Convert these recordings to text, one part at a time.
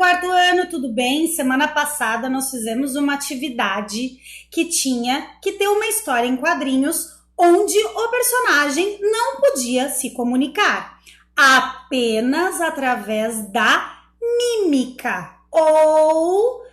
quarto ano, tudo bem? Semana passada nós fizemos uma atividade que tinha que ter uma história em quadrinhos onde o personagem não podia se comunicar, apenas através da mímica ou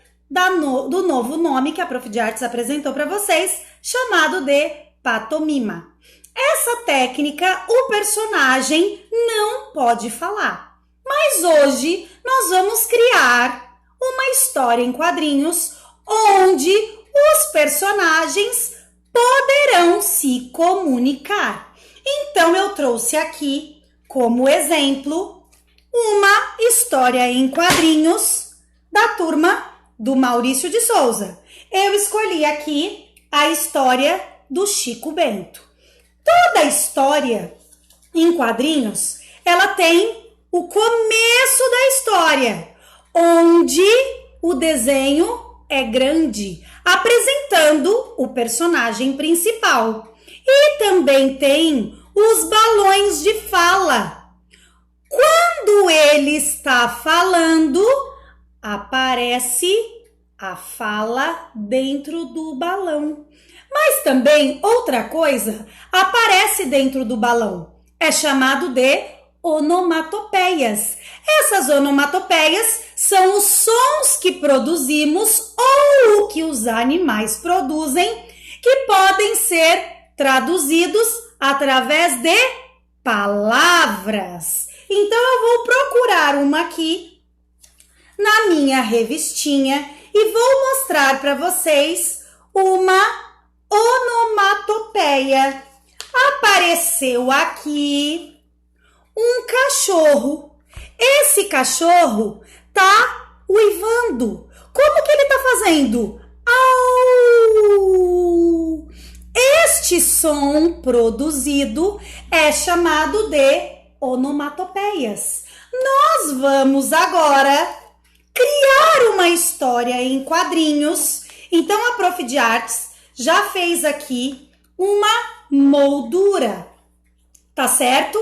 do novo nome que a Prof. de Artes apresentou para vocês, chamado de pantomima. Essa técnica, o personagem não pode falar. Mas hoje nós vamos criar uma história em quadrinhos onde os personagens poderão se comunicar. Então eu trouxe aqui como exemplo uma história em quadrinhos da turma do Maurício de Souza. Eu escolhi aqui a história do Chico Bento. Toda história em quadrinhos, ela tem o começo da história, onde o desenho é grande, apresentando o personagem principal. E também tem os balões de fala. Quando ele está falando, aparece a fala dentro do balão. Mas também outra coisa aparece dentro do balão. É chamado de onomatopeias. Essas onomatopeias são os sons que produzimos ou que os animais produzem, que podem ser traduzidos através de palavras. Então eu vou procurar uma aqui na minha revistinha e vou mostrar para vocês uma onomatopeia. Apareceu aqui um cachorro. Esse cachorro tá uivando. Como que ele tá fazendo? Au! Este som produzido é chamado de onomatopeias. Nós vamos agora criar uma história em quadrinhos. Então a Prof. de Artes já fez aqui uma moldura, tá certo?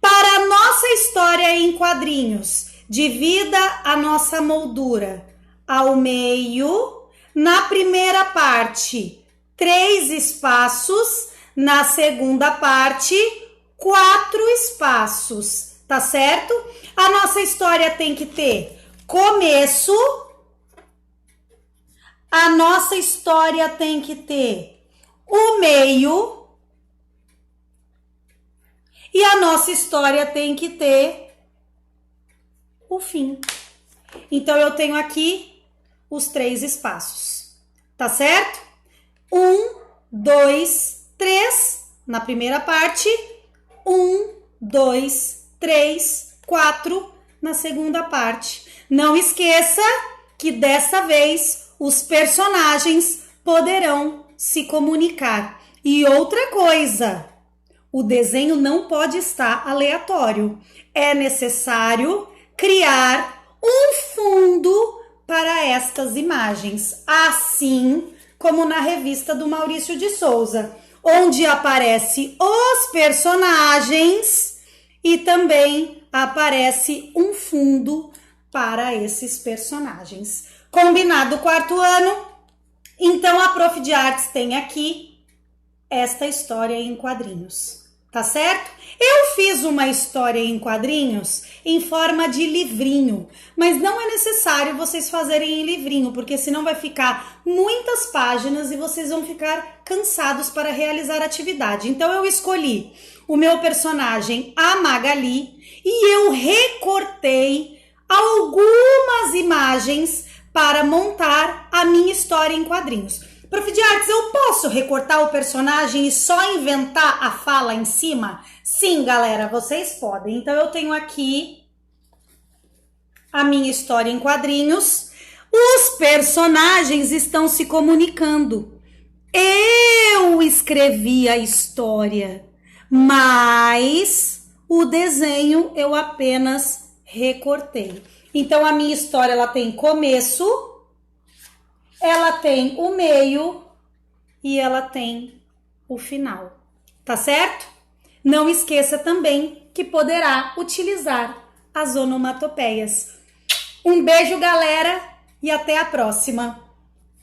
Para a nossa história em quadrinhos, divida a nossa moldura ao meio. Na primeira parte, 3 espaços. Na segunda parte, 4 espaços, tá certo? A nossa história tem que ter começo. A nossa história tem que ter o meio e a nossa história tem que ter o fim. Então, eu tenho aqui os 3 espaços, tá certo? 1, 2, 3 na primeira parte, 1, 2, 3, 4 na segunda parte. Não esqueça que dessa vez os personagens poderão se comunicar. E outra coisa, o desenho não pode estar aleatório. É necessário criar um fundo para estas imagens, assim como na revista do Maurício de Souza, onde aparece os personagens e também aparece um fundo para esses personagens. Combinado, quarto ano? Então a Prof. de Artes tem aqui esta história em quadrinhos, tá certo? Eu fiz uma história em quadrinhos em forma de livrinho, mas não é necessário vocês fazerem em livrinho, porque senão vai ficar muitas páginas e vocês vão ficar cansados para realizar a atividade. Então eu escolhi o meu personagem, a Magali, e eu recortei algumas imagens para montar a minha história em quadrinhos. Prof. de Artes, eu posso recortar o personagem e só inventar a fala em cima? Sim, galera, vocês podem. Então, eu tenho aqui a minha história em quadrinhos. Os personagens estão se comunicando. Eu escrevi a história, mas o desenho eu apenas recortei. Então, a minha história, ela tem começo, ela tem o meio e ela tem o final, tá certo? Não esqueça também que poderá utilizar as onomatopeias. Um beijo, galera, e até a próxima.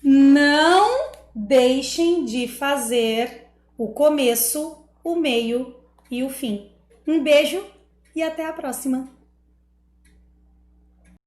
Não deixem de fazer o começo, o meio e o fim. Um beijo e até a próxima.